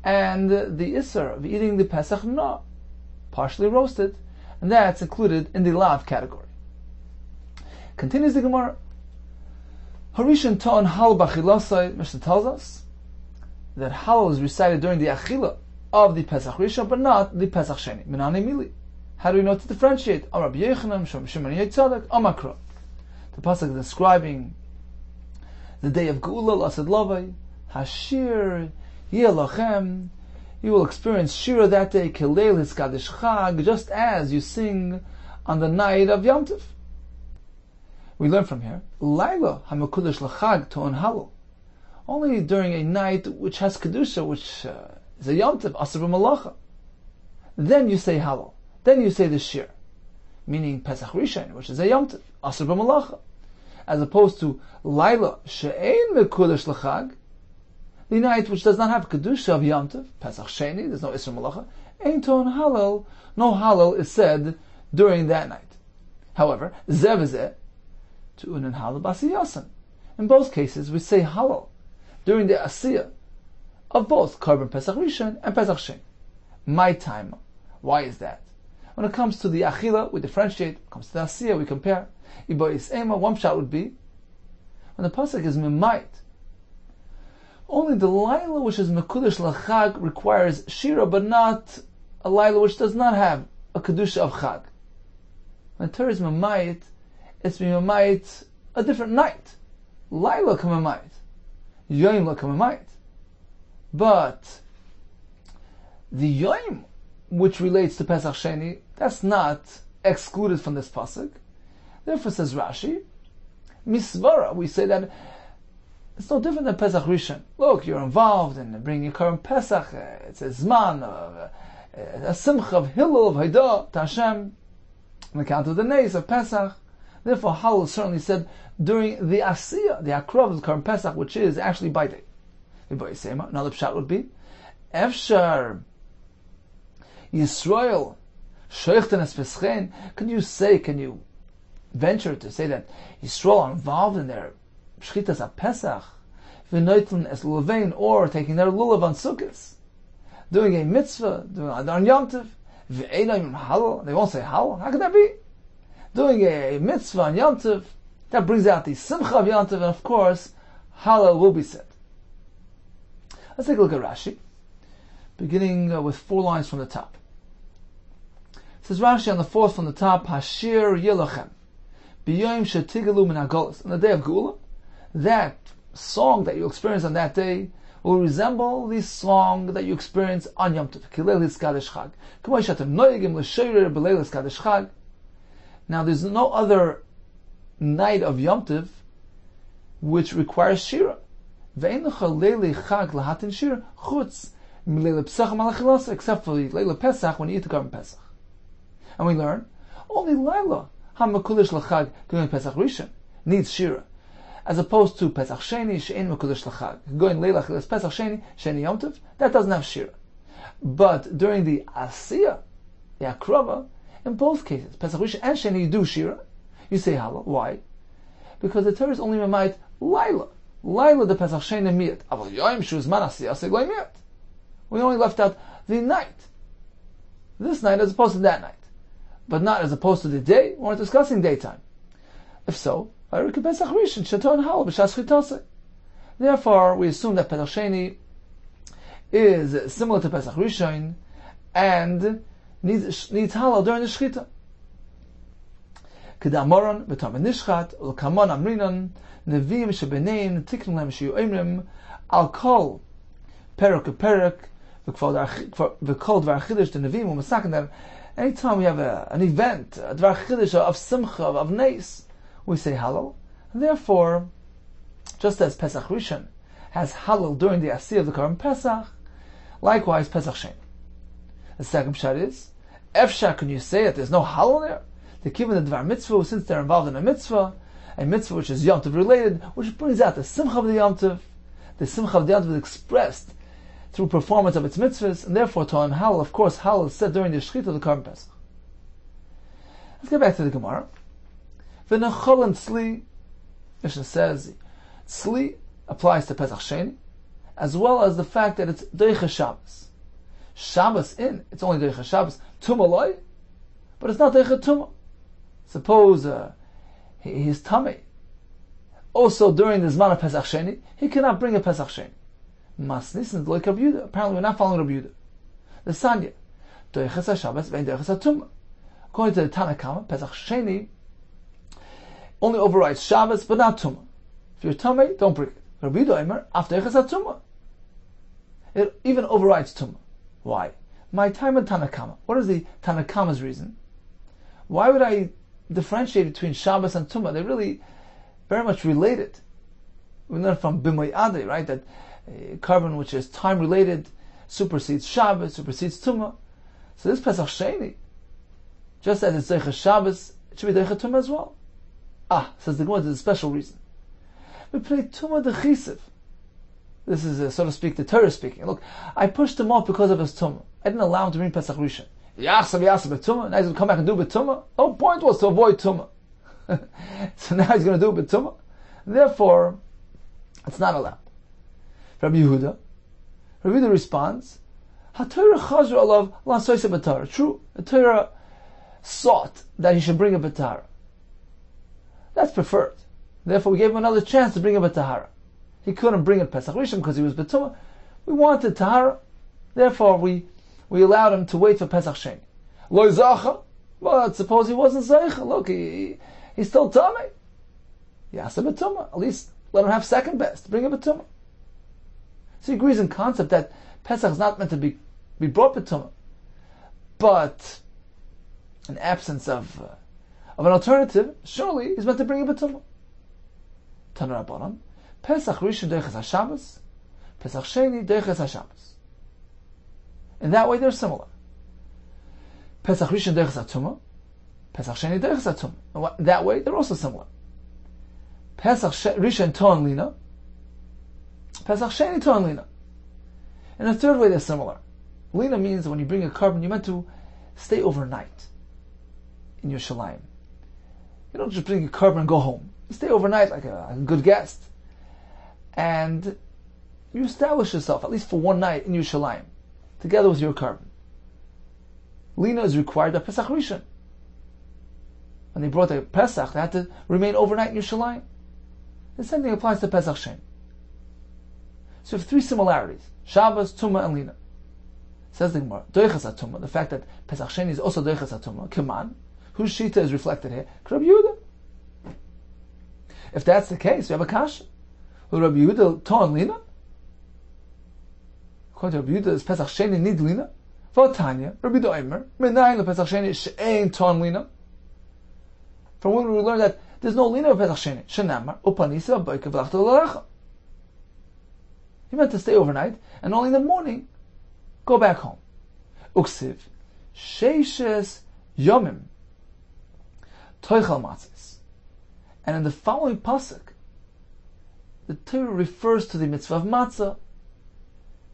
And the isser of eating the pesach no, partially roasted, and that's included in the lav category. Continues the Gemara. Harishon ton hal b'achilosai. Mishnah tells us that halal is recited during the achila of the Pesach Rishon, but not the Pesach Sheni. Minani mili. How do we know to differentiate? Rabbi Yehuda Shimon Yitzadek Amakra. The pasuk is describing the day of Geula, Lasad Lavai, Hashir Yelachem. You will experience Shira that day, Kileil Hiskadish Chag, just as you sing on the night of Yom Tov. We learn from here, Laila Hamakudash Lachag Ton Halal. Only during a night which has Kedusha, which is a Yom Tov, Asr Malacha. Then you say Halal. Then you say the Shir, meaning Pesach Rishon, which is a Yom Tov, Asr Malacha. As opposed to Laila She'ein Mekudash Lachag, the night which does not have Kedusha of Yom Tov, Pesach Sheni, there's no Isra Malacha, Ein Ton Halal, no Halal is said during that night. However, Zeh v'zeh, Tu'unin Halal B'asiyasan. In both cases, we say Halal during the Asiyah of both Karban Pesach Rishon and Pesach Sheni. My time. Why is that? When it comes to the Achila, we differentiate. When it comes to the Asiyah, we compare. Ibois Ema, one shot would be when the pasuk is Mimayit. Only the Laila which is Mekudesh Lachag requires Shira, but not a Laila which does not have a Kedusha of Chag. When the Torah is Mimayit, it's Mimayit a different night. Laila Kamimayit. Yoim La Kamimayit. But the Yoim which relates to Pesach Sheni, that's not excluded from this pasuk. Therefore, says Rashi, Misvara, we say that it's no different than Pesach Rishon. Look, you're involved in bringing Karban Pesach. It's a zman of a simcha of Hillel, of Haidah, to Hashem, on account of the nays of Pesach. Therefore, Halal certainly said during the Asiyah, the Akrav of Karban Pesach, which is actually by day. Another pshat would be, Efshar Yisrael Shoichten es Peschen. Can you venture to say that Yisrael are involved in their Shchitas at Pesach, V'noitlen es Lulevein, or taking their lulav on Sukkot, doing a mitzvah, doing on Yom Tov, V'einoim Halal, they won't say Halal. How could that be? Doing a mitzvah on Yom Tov, that brings out the Simcha of Yom Tov, and of course, Halal will be said. Let's take a look at Rashi, beginning with 4 lines from the top. It says Rashi on the 4th from the top, Hashir Yelachem, B'yoyim Shetigalu Min HaGolos, on the day of Geula, that song that you experience on that day will resemble the song that you experience on Yom Tov. Kileil Hiskadesh Chag. K'may she'atem noyegim l'shorer b'leil Hiskadesh Chag. Now there's no other night of Yom Tov which requires Shira. Ve'ein lecha leilei Chag lahatin Shira chutz except for the Leila Pesach when you eat the Korban Pesach. And we learn only Laila Hamakulish Lachag going Pesach Rishon needs Shira, as opposed to Pesach Sheni Shein Makulish Lachag going Leila Pesach Sheni Yom Tov, that doesn't have Shira. But during the Asiyah, the Akrava, in both cases, Pesach Rishon and Sheni, you do Shira, you say Halal. Why? Because the Torah is only Memait Laila the Pesach Sheni Miyat. Aval Yoim Shuzman Asiyah Segloy Miyat. We only left out the night. This night as opposed to that night. But not as opposed to the day. We weren't discussing daytime. If so, Pesach Rishon Shaton Halal B'Shas Chitase. Therefore, we assume that Pesach Sheni is similar to Pesach Rishon and needs halal during the Shechita. Kedamoron v'tamid nishchat ulkamon amrinon nevim shebenein tiknu lem shiyu emrim al kol perek v'kol dvar chidush the nevim u'masaken them. Anytime we have an event, a dvar chidush of simcha, of neis, we say halal. And therefore, just as Pesach Rishon has halal during the asiyah of the Korban Pesach, likewise Pesach Sheni. The second pshat is, Efshar, can you say that there's no halal there? They're given the dvar mitzvah, since they're involved in a mitzvah which is Yom Tov related, which brings out the simcha of the Yom Tov. The simcha of the Yom Tov is expressed through performance of its mitzvahs, and therefore to him halal, of course, halal is said during the Shechita of the Korban Pesach. Let's get back to the Gemara. V'nechol and tzli, Mishnah says, tzli applies to Pesach Sheni, as well as the fact that it's Deicha Shabbos. Shabbos it's only Deicha Shabbos, Tumah loy, but it's not Deicha Tumah. Suppose he's Tamei. Also during the Zman of Pesach Sheni, he cannot bring a Pesach Sheni. Mas nisan like Rabbi Yehuda. Apparently we're not following Rabbi Yehuda. The Sanya, Deicha Shabbos, Vein Deicha Tumah. According to the Tanakama, Pesach Sheni only overrides Shabbos, but not Tumah. If you're Tamei, don't bring it. Rabbi Yehuda Omer, after Deicha Tumah. It even overrides Tumah. Why? My time in Tanakama. What is the Tanakama's reason? Why would I differentiate between Shabbos and Tumah? They're really very much related. We learn from Bimoy Ade, right, that carbon which is time related supersedes Shabbos, supersedes Tumah. So this Pesach Sheni, just as it's Deicha Shabbos, it should be Deicha Tumah as well. Says the Gemara, there's a special reason. We play Tumah de Chisiv. This is, so to speak, the Torah speaking. Look, I pushed him off because of his Tumah. I didn't allow him to bring Pesach Rishon. Yachsav b'Tumah. Now he's going to come back and do b'Tumah. The whole point was to avoid Tumah. So now he's going to do b'Tumah. Therefore, it's not allowed. Rabbi Yehuda responds, HaTorah chazra alav la'soisa b'Torah. True, the Torah sought that he should bring a b'Tahara. That's preferred. Therefore, we gave him another chance to bring a b'Tahara. He couldn't bring it Pesach Rishon because he was b'Tumah. We wanted Tahara. Therefore, we allowed him to wait for Pesach Sheni. Lo zacha, but suppose he wasn't zeicha. Look, he's still tamei. Yasa b'Tumah. At least let him have second best. Bring him b'Tumah. So he agrees in concept that Pesach is not meant to be brought b'Tumah, but in absence of an alternative, surely he's meant to bring it b'Tumah. Tana Rabbanan. Pesach Rishon Deichas HaShabbos, Pesach Sheni Deichas HaShabbos. In that way, they're similar. Pesach Rishon Deichas HaTumah, Pesach Sheni Deichas HaTumah. In that way, they're also similar. Pesach Rishon Toan Lina, Pesach Sheni Toan Lina. In a third way, they're similar. Lina means when you bring a carbon, you're meant to stay overnight in Yerushalayim. You don't just bring a carbon and go home. You stay overnight like a good guest. And you establish yourself, at least for one night in Yerushalayim, together with your carbon. Lina is required by Pesach Rishon. When they brought the Pesach, they had to remain overnight in Yerushalayim. The same thing applies to Pesach Shem. So you have three similarities: Shabbos, Tumah, and Lina. Says the Gemara, Doichas HaTumah, the fact that Pesach Sheni is also Doichas HaTumah, Keman, whose Shita is reflected here? Rabbi Yehuda. If that's the case, we have a kasha. Rabbi Yehuda Ton Lina? According to Rabbi Yehuda, is Pesach Sheni need Lina? V'atanya, Rabbi Yehuda Omer, Menayin Pesach Sheni she'ein Ton Lina. From when we learn that there's no Lina of Pesach Sheni. Shenamar, Upanisa B'oike V'lachta L'Lecha. He meant to stay overnight, and only in the morning go back home. Uksiv, sheishes yomim, toichal matzis. And in the following pasuk, the Torah refers to the mitzvah of matzah,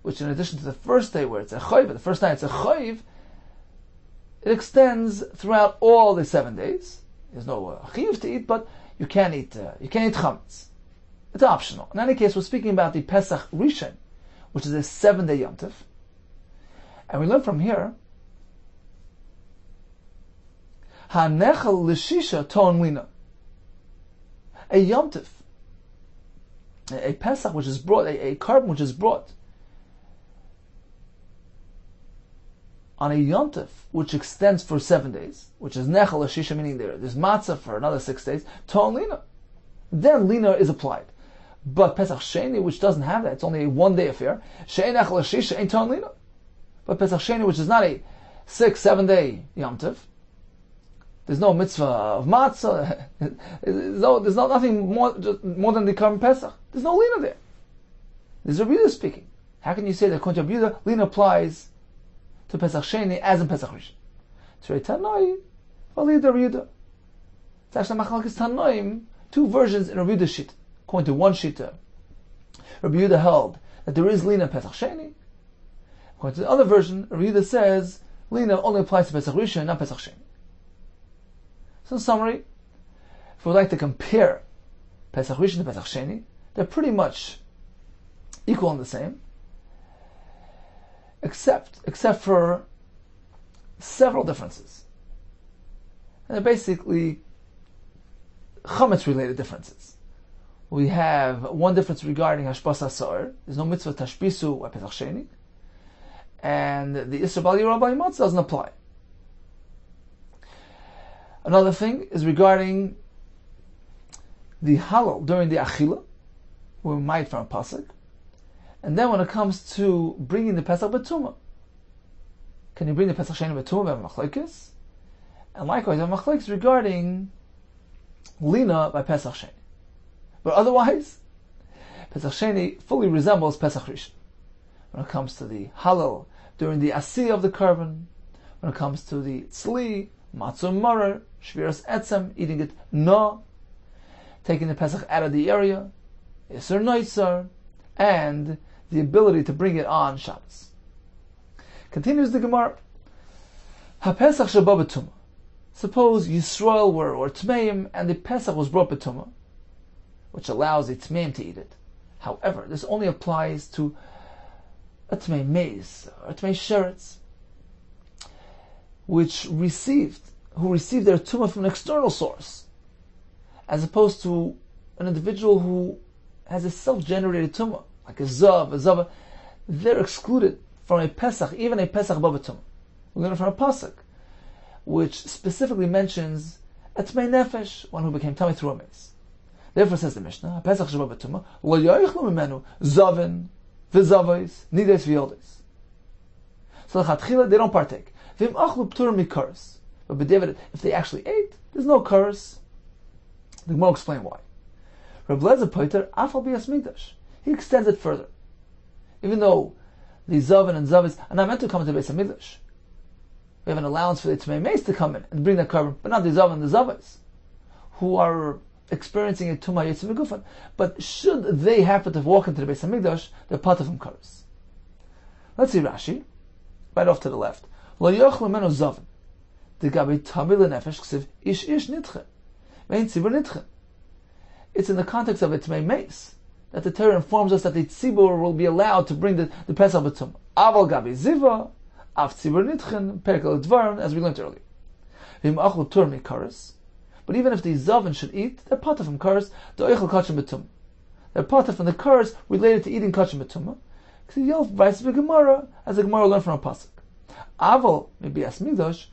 which in addition to the first day where it's a chayiv, the first night it's a chayiv, it extends throughout all the 7 days. There's no chayiv to eat, but you can't eat chametz. It's optional. In any case, we're speaking about the Pesach Rishon, which is a 7-day Yom Tov. And we learn from here, Hanechel l'shisha ton lina. A Yom Tov, a Pesach which is brought, a carbon which is brought on a Yom Tov which extends for 7 days, which is Nechel l'shisha, meaning there's matzah for another 6 days, ton lina. Then lina is applied. But Pesach Sheni, which doesn't have that, it's only a 1-day affair. She'en echel l'shisha ain't ton lina. But Pesach Sheni, which is not a 6-7 day Yom Tov, there's no mitzvah of matzah. There's nothing more than the current Pesach. There's no lina there. This is Rabbi Yehuda speaking. How can you say that according to Rabbi Yehuda, lina applies to Pesach Sheni as in Pesach Rishon? It's very Tanoi, Valid Rabbi Yehuda. It's actually Machlokes Tanoim, 2 versions in Rabbi Yehuda's sheet. According to one shita, Rabbi Yehuda held that there is lina Pesach Sheni. According to the other version, Rabbi Yehuda says lina only applies to Pesach Rishon, not Pesach Sheni. So in summary, if we'd like to compare Pesach Rishon to Pesach Sheni, they're pretty much equal and the same, except for several differences. And they're basically chametz related differences. We have one difference regarding Hashbas HaSa'or. There's no mitzvah tashbisu at Pesach Sheni. And the Isra Bal Yirah Bal Yimatz doesn't apply. Another thing is regarding the halal during the Achila, where we might from a pasuk. And then when it comes to bringing the Pesach B'tumah, can you bring the Pesach Sheni B'tumah? We have machlokes. And likewise, we have machlokes regarding lina by Pesach Sheni. But otherwise, Pesach Sheni fully resembles Pesach Rishon. When it comes to the halal during the asiyah of the carbon, when it comes to the tzli, matzah marer, shviras etzem, eating it no, taking the Pesach out of the area, iser noisar, and the ability to bring it on Shabbos. Continues the Gemara. HaPesach sheba b'tumah. Suppose Yisrael were Tmeim and the Pesach was brought b'tumah, which allows the Tmeim to eat it. However, this only applies to a Tmei maize or a Tmei sheretz, who received their tumah from an external source, as opposed to an individual who has a self-generated tumah, like a zav, they're excluded from a Pesach, even a Pesach baba tumah. We learn from a pasuk, which specifically mentions a Tmei nefesh, one who became tummy through a mace. Therefore, says the Mishnah, Pesach sheba b'tumah lo yoichlu mimenu zavin v'zavos nides v'yoldes. So the chatchila they don't partake. V'im achlu p'tur mikaros. But b'diavad, if they actually ate, there's no karos. The Gemara explain why. Reb Lezer Poiter afal bias mikdash. He extends it further. Even though the zavin and zavis are not meant to come into the Beis Hamikdash, we have an allowance for the Tmei Meis to come in and bring that carbon, but not the zavin and the zavis, who are experiencing a tumah yitzim megufan. But should they happen to walk into the Beis Hamikdash, they're part of karos. Let's see Rashi, right off to the left. Lo yochlu menu zavin. The gabi tabi lenefesh ksiv ish nitche. Vein tzibur nitche. It's in the context of a Tmei Meis that the Torah informs us that the tzibur will be allowed to bring the Pesach b'tumah. Aval gabi ziva, av tzibur nitchen, perkel dvarim, as we learned earlier. V'im achlu tur mikaros. But even if the zavin should eat, they're part of from karos, the oichel kachim b'tumah. They're part of from the karos related to eating kachim b'tumah. Because he yells vice v'gemara, as the Gemara learned from a pasuk. Aval maybe as migdash,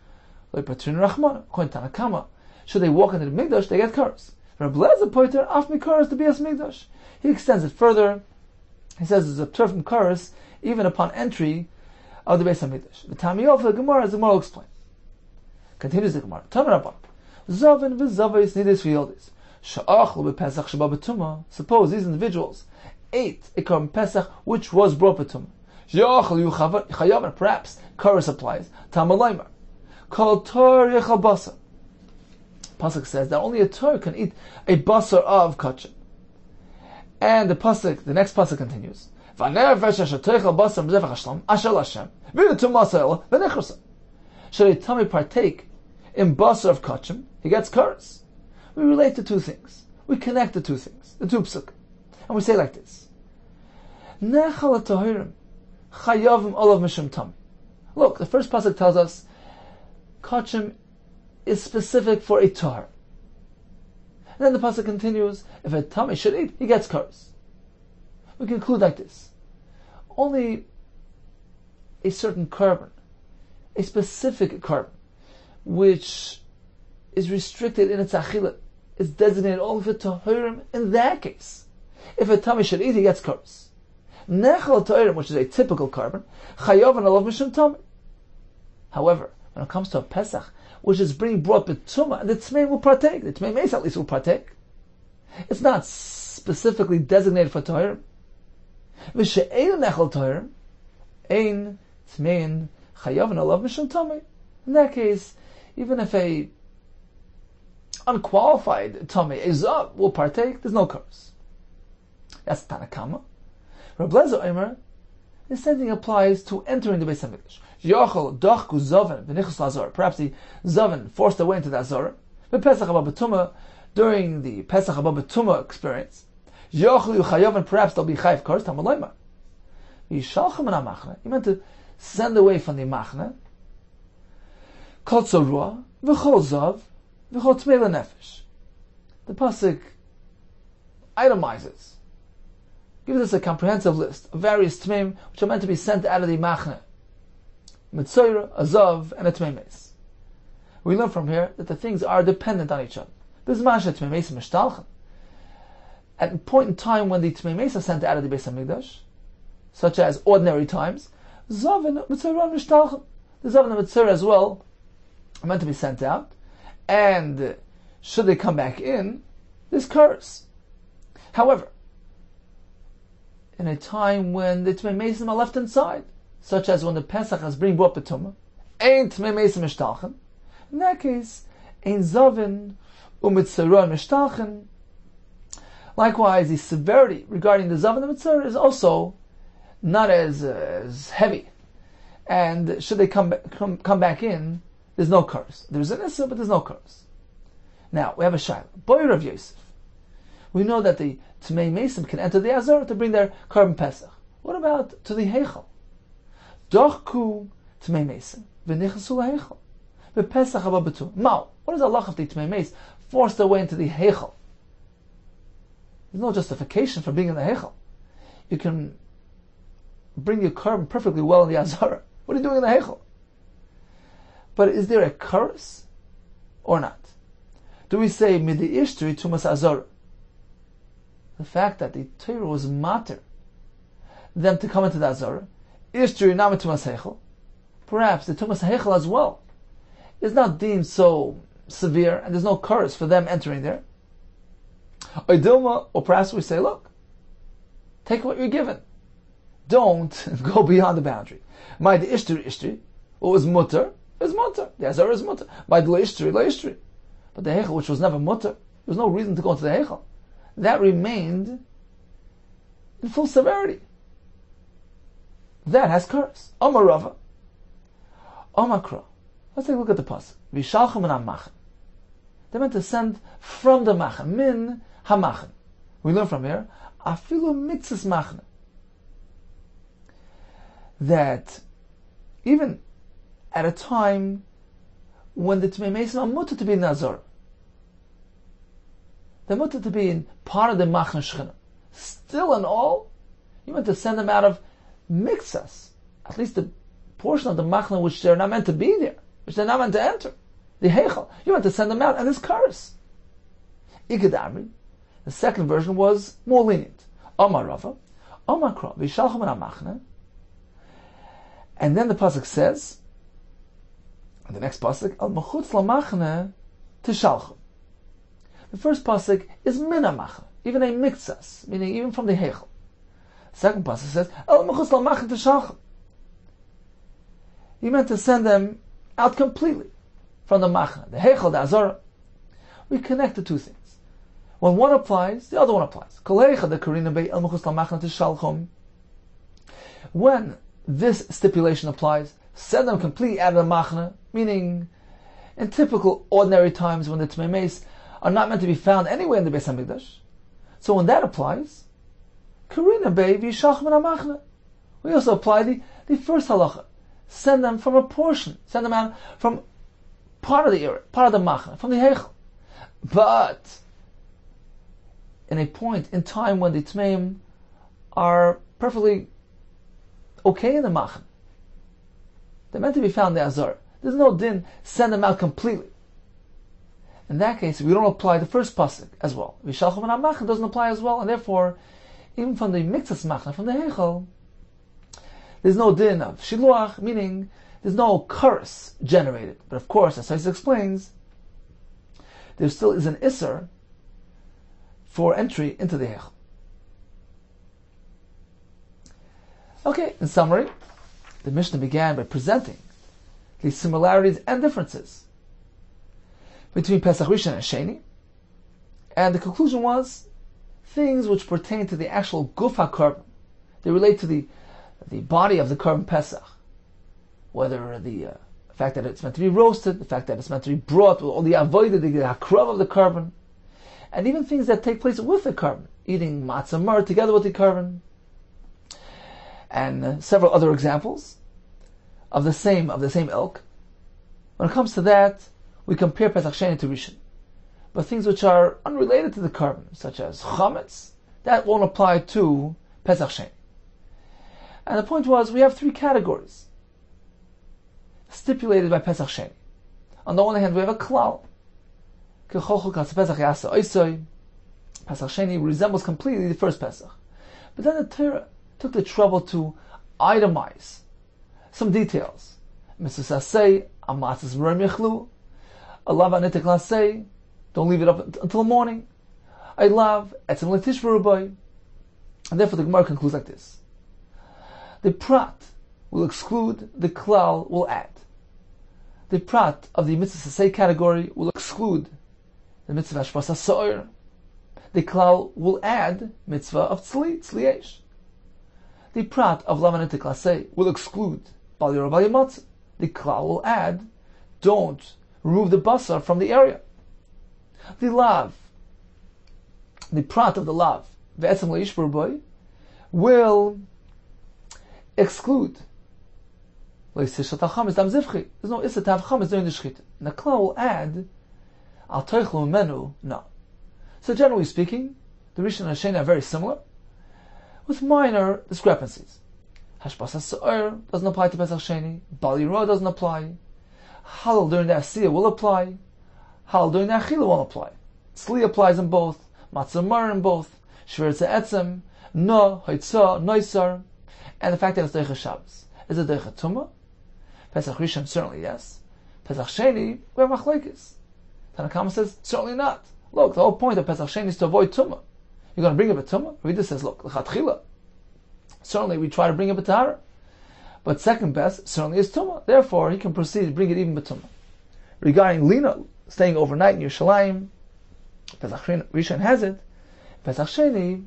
like patrin rachman, according to Tanakama, should they walk into the migdash, they get karos. Reb Lezer Poiter af mikaros to be as migdash. He extends it further. He says there's a p'tur from karos even upon entry of the Beis Hamikdash. The Tamiyot of the Gemara, as the Gemara will explain. Continues the Gemara. Tamar Rabban. Zavin v'zavos nides v'yoldes. Sha'achlu b'Pesach sheba b'tumah. Suppose these individuals ate a korban Pesach which was brought b'tumah. Perhaps chorus applies. Tamalaymar. Kol tor yechal basar. Pasuk says that only a Torah can eat a basar of kachim. And the next pasuk continues. Should a tummy partake in basar of kachim, he gets curse. We relate the two things. We connect the two things, the two psuk. And we say like this. Look, the first pasuk tells us kachim is specific for a tahar. And then the pasuk continues, if a tummy should eat, he gets curse. We conclude like this. Only a certain korban, a specific korban, which is restricted in its achilah, is designated only for tahirim. In that case, if a tummy should eat, he gets curse. Nechal tahirim, which is a typical korban, chayav and alav mishum tummy. However, when it comes to a Pesach, which is being brought betuma, the Tmei will partake. The Tmei Meis at least will partake. It's not specifically designated for Tohirim. V'she'ein nechal Tohirim, ein Tmein chayav alav mishum tamei. In that case, even if a unqualified tamei, a zav, will partake, there's no curse. That's Tanakama. Rabbi Lezer Omer, the same thing applies to entering the Beis Hamikdash. Perhaps the Zavan forced their way into the Azara. But Pesach Haba B'Tumah, during the Pesach Haba B'Tumah experience, perhaps they'll be Chayiv Kors, Tamaloyma. He meant to send away from the Machna. Kol Tzorua, V'chol Zav, V'chol Tmei L'Nefesh. The Pasuk itemizes, gives us a comprehensive list of various Tmeim which are meant to be sent out of the Machna. Mitzayra, Azav, and a Tmei Meis. We learn from here that the things are dependent on each other. This is Masha Tmei Meis Mishtalchen. At a point in time when the Tmei Meis are sent out of the Beis Hamikdash, such as ordinary times, Zav and Mitzayra and Mishtalchen. The Zav and the Mitzayra as well are meant to be sent out, and should they come back in, this curse. However, in a time when the Tmei Meis are left inside, such as when the Pesach is being brought betuma, ain't Tmei Meis mishtalchen. In that case, ain't Zavin u'mitzayra mishtalchen. Likewise, the severity regarding the Zavin and Mitzayra is also not as heavy. And should they come back in, there's no curse. There's an issa, but there's no curse. Now we have a shayla. Boy Rav Yosef. We know that the Tmei Mesim can enter the Azor to bring their korban Pesach. What about to the Heichal? Dochku Tmei Mesim v'nichasu laheichal v'Pesach haba b'tum. Now, what is Allah of the Tmei Meis forced their way into the Heichal? There's no justification for being in the Heichal. You can bring your korban perfectly well in the Azara. What are you doing in the Heichal? But is there a curse or not? Do we say midi ishtri tumas Azara? The fact that the Torah was matter them to come into the Azara, ishtri nama tumas Heichal, perhaps the tumas Heichal as well is not deemed so severe, and there's no curse for them entering there. Or perhaps we say, look, take what you're given. Don't go beyond the boundary. My the ishtri, what was mutter is mutter. The Azara is mutter. My the ishtri. But the Heichal, which was never mutter, there was no reason to go into the Heichal. That remained in full severity. That has curse. Amar Rava. Amakra. Let's take a look at the pasuk. Vishalchem min hamachan. They meant to send from the machan. Min hamachan. We learn from here, afilu mitzvahs machan. That even at a time when the Tmei Mesim are mutter to be in Nazar, they're mutter to be in part of the Machna Shechina. Still and all, you meant to send them out of mixas, at least the portion of the Machna which they're not meant to be there, which they're not meant to enter, the Heichal. You meant to send them out, and this curse. Ikadamri, the second version was more lenient. Amar Rava, Amar Kra, Vishalchem min hamachna. And then the pasuk says, and the next pasuk, Al machutz lamachna tishalchem. The first pasuk is min hamachna, even a mixas, meaning even from the Heichal. Second pasuk says, El mechutz lamachna teshalchem. He meant to send them out completely from the machna, the heichal, the azara. We connect the two things. When one applies, the other one applies. Kol heichal the karina bei el mechutz lamachna teshalchem. When this stipulation applies, send them completely out of the machna, meaning in typical ordinary times when the Tmei Meis are not meant to be found anywhere in the Beis HaMikdash. So when that applies, Karina Bei V'Yishach Min HaMachna. We also apply the first halacha. Send them from a portion. Send them out from part of the area, part of the Machna, from the Heichel. But in a point in time when the Tmeim are perfectly okay in the Machna, they're meant to be found in the Azar. There's no din, send them out completely. In that case, we don't apply the first pasuk as well. V'Yishalchu Min HaMachna doesn't apply as well, and therefore, even from the Miktzas Machna, from the Heichel, there's no din of Shiluach, meaning there's no curse generated. But of course, as Tosfos explains, there still is an Isser for entry into the Heichel. Okay, in summary, the Mishnah began by presenting the similarities and differences between Pesach Rishon and Sheni, and the conclusion was things which pertain to the actual Guf HaKarban. They relate to the body of the Karban Pesach, whether the fact that it's meant to be roasted, the fact that it's meant to be brought, all the avoided, the hakrav of the Karban, and even things that take place with the Karban, eating matzah mar together with the Karban, and several other examples of the same ilk. When it comes to that, we compare Pesach Sheni to Rishon. But things which are unrelated to the Karban, such as chametz, that won't apply to Pesach Sheni. And the point was, we have three categories stipulated by Pesach Sheni. On the one hand, we have a klal. Pesach Sheni resembles completely the first Pesach. But then the Torah took the trouble to itemize some details. Mitzvah say, amatzas v'rem yechlu. Alav anitek lasei, don't leave it up until morning. I love etzem letish v'rubai. And therefore the Gemara concludes like this. The prat will exclude, the klal will add. The prat of the mitzvah say category will exclude the mitzvah shvasa so'er. The klal will add mitzvah of tzli yesh. The prat of lav anitek lasei will exclude bal yorah bal yamatzah. The klal will add, don't remove the basar from the area. The lav, the prat of the lav, ve'etzem leish v'rubai, will exclude. There's no issa to have chametz during the shechita. And the klal will add, al toichlu menu, no. So generally speaking, the Rishon and Sheni are very similar, with minor discrepancies. Hashbasa Sa'ir doesn't apply to Pesach Sheni. Bal Yirah doesn't apply. Halal during the Asiyah will apply. Halal during the Achila won't apply. Tzli applies in both. Matzah Mar in both. Shvirza Etzem. No, Haitzah, Noisar. And the fact that it's Deicha Shabbos. Is it Deicha Tumah? Pesach Rishon, certainly yes. Pesach Sheni, we have Machlekes. Tanakama says, certainly not. Look, the whole point of Pesach Sheni is to avoid Tumah. You're going to bring up a Tumah? Rita says, look, L'chatchila. Certainly we try to bring up a tahara. But second best certainly is Tumah. Therefore, he can proceed to bring it even B'Tumah. Regarding Lina, staying overnight in Yerushalayim, Pesach Rishon has it. Pesach Sheni,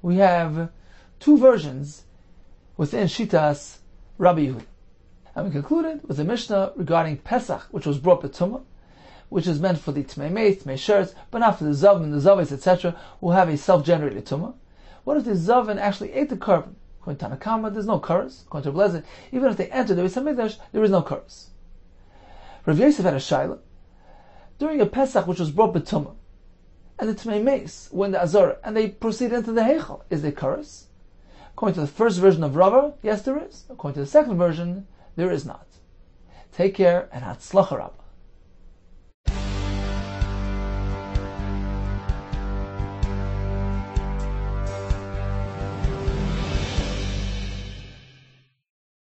we have two versions within Shitas Rabbi Yehuda. And we concluded with the Mishnah regarding Pesach, which was brought B'Tumah, which is meant for the Tmei Meis, Tmei Shirts, but not for the Zav and the Zavis, etc., who have a self-generated Tumah. What if the Zavin actually ate the Karban? According to Tanakama, there's no curse. According to Blezer, even if they entered the Beis HaMikdash, there is no curse. Rav Yosef had a shaila. During a Pesach which was brought B'Tumah, and the Tmei Meis were in the Azara, and they proceeded into the Heichel, is there curse? According to the first version of Rava, yes there is. According to the second version, there is not. Take care and Hatzlacha Rabbah.